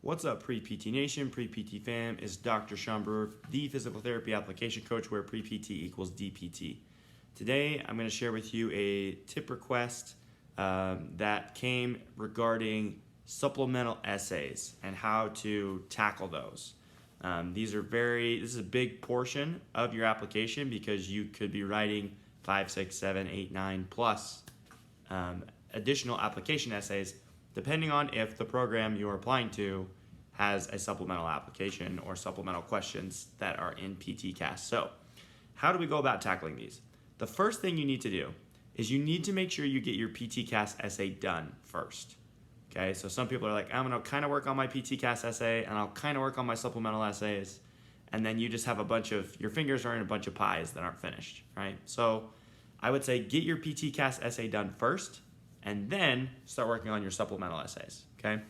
What's up, Pre-PT Nation, Pre-PT fam? It's Dr. Schomburg, the physical therapy application coach where Pre-PT equals DPT. Today, I'm going to share with you a tip request that came regarding supplemental essays and how to tackle those. This is a big portion of your application because you could be writing 5, 6, 7, 8, 9 plus additional application essays depending on if the program you're applying to has a supplemental application or supplemental questions that are in PTCAS. So, how do we go about tackling these? The first thing you need to do is you need to make sure you get your PTCAS essay done first. Okay, so some people are like, I'm going to kind of work on my PTCAS essay and I'll kind of work on my supplemental essays, and then you just have your fingers are in a bunch of pies that aren't finished, right? So I would say get your PTCAS essay done first, and then start working on your supplemental essays, okay?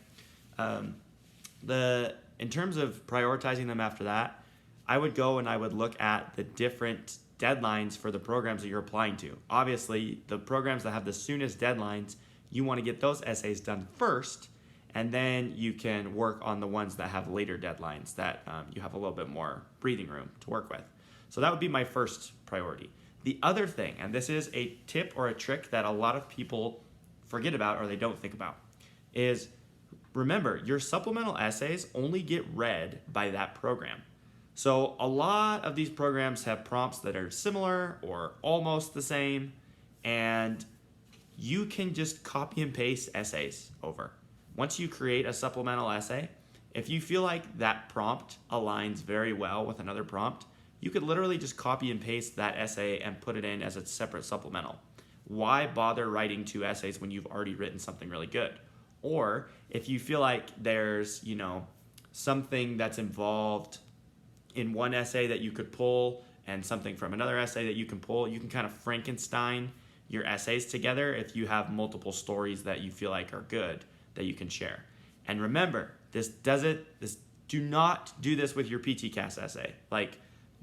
In terms of prioritizing them after that, I would go and I would look at the different deadlines for the programs that you're applying to. Obviously, the programs that have the soonest deadlines, you want to get those essays done first, and then you can work on the ones that have later deadlines that you have a little bit more breathing room to work with. So that would be my first priority. The other thing, and this is a tip or a trick that a lot of people forget about or they don't think about, is remember, your supplemental essays only get read by that program. So a lot of these programs have prompts that are similar or almost the same, and you can just copy and paste essays over. Once you create a supplemental essay, if you feel like that prompt aligns very well with another prompt, you could literally just copy and paste that essay and put it in as a separate supplemental. Why bother writing 2 essays when you've already written something really good? Or if you feel like there's, something that's involved in one essay that you could pull and something from another essay that you can pull, you can kind of Frankenstein your essays together if you have multiple stories that you feel like are good that you can share. And remember, do not do this with your PTCAS essay.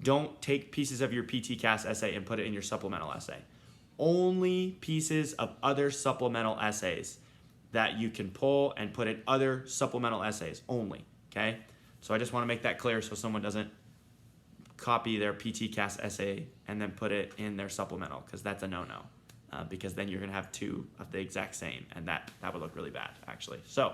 Don't take pieces of your PTCAS essay and put it in your supplemental essay. Only pieces of other supplemental essays that you can pull and put in other supplemental essays only, okay? So I just want to make that clear so someone doesn't copy their PTCAS essay and then put it in their supplemental, because that's a no-no, because then you're going to have 2 of the exact same, and that would look really bad, actually. So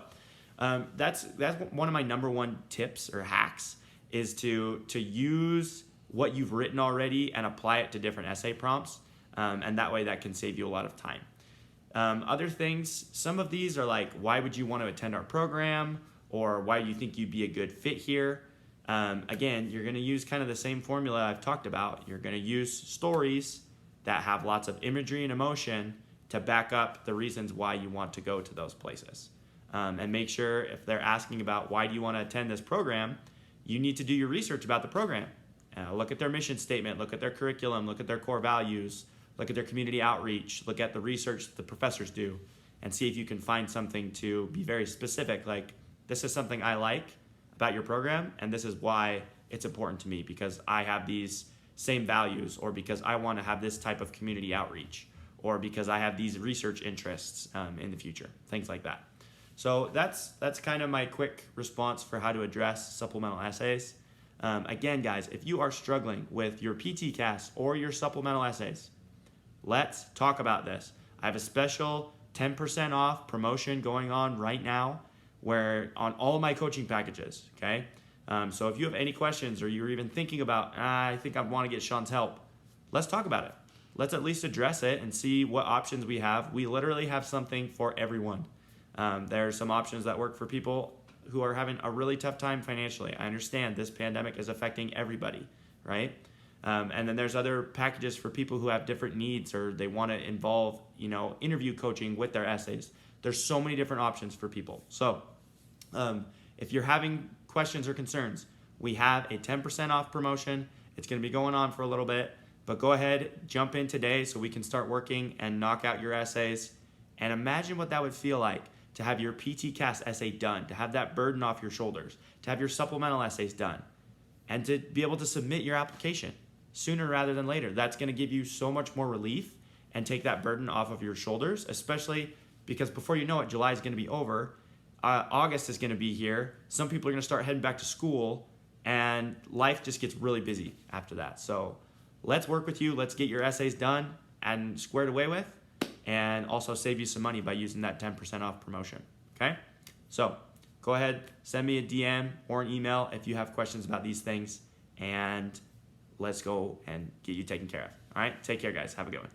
that's one of my number 1 tips or hacks, is to use what you've written already and apply it to different essay prompts. And that way that can save you a lot of time. Other things, some of these are like, why would you want to attend our program? Or why do you think you'd be a good fit here? Again, you're going to use kind of the same formula I've talked about. You're going to use stories that have lots of imagery and emotion to back up the reasons why you want to go to those places. And make sure if they're asking about why do you want to attend this program, you need to do your research about the program. Look at their mission statement, look at their curriculum, look at their core values, look at their community outreach, look at the research that the professors do, and see if you can find something to be very specific, like, this is something I like about your program, and this is why it's important to me, because I have these same values, or because I want to have this type of community outreach, or because I have these research interests in the future, things like that. So that's kind of my quick response for how to address supplemental essays. Again, guys, if you are struggling with your PTCAS or your supplemental essays, let's talk about this. I have a special 10% off promotion going on right now where on all my coaching packages, okay? So if you have any questions or you're even thinking about, I think I want to get Sean's help, let's talk about it. Let's at least address it and see what options we have. We literally have something for everyone. There are some options that work for people who are having a really tough time financially. I understand this pandemic is affecting everybody, right? And then there's other packages for people who have different needs or they want to involve, interview coaching with their essays. There's so many different options for people. So if you're having questions or concerns, we have a 10% off promotion. It's going to be going on for a little bit, but go ahead, jump in today so we can start working and knock out your essays. And imagine what that would feel like to have your PTCAS essay done, to have that burden off your shoulders, to have your supplemental essays done, and to be able to submit your application sooner rather than later. That's going to give you so much more relief and take that burden off of your shoulders, especially because before you know it, July is going to be over August is going to be here. Some people are going to start heading back to school, and life just gets really busy after that. So let's work with you. Let's get your essays done and squared away with, and also save you some money by using that 10% off promotion. Okay? So go ahead, send me a DM or an email if you have questions about these things, and let's go and get you taken care of. All right? Take care, guys. Have a good one.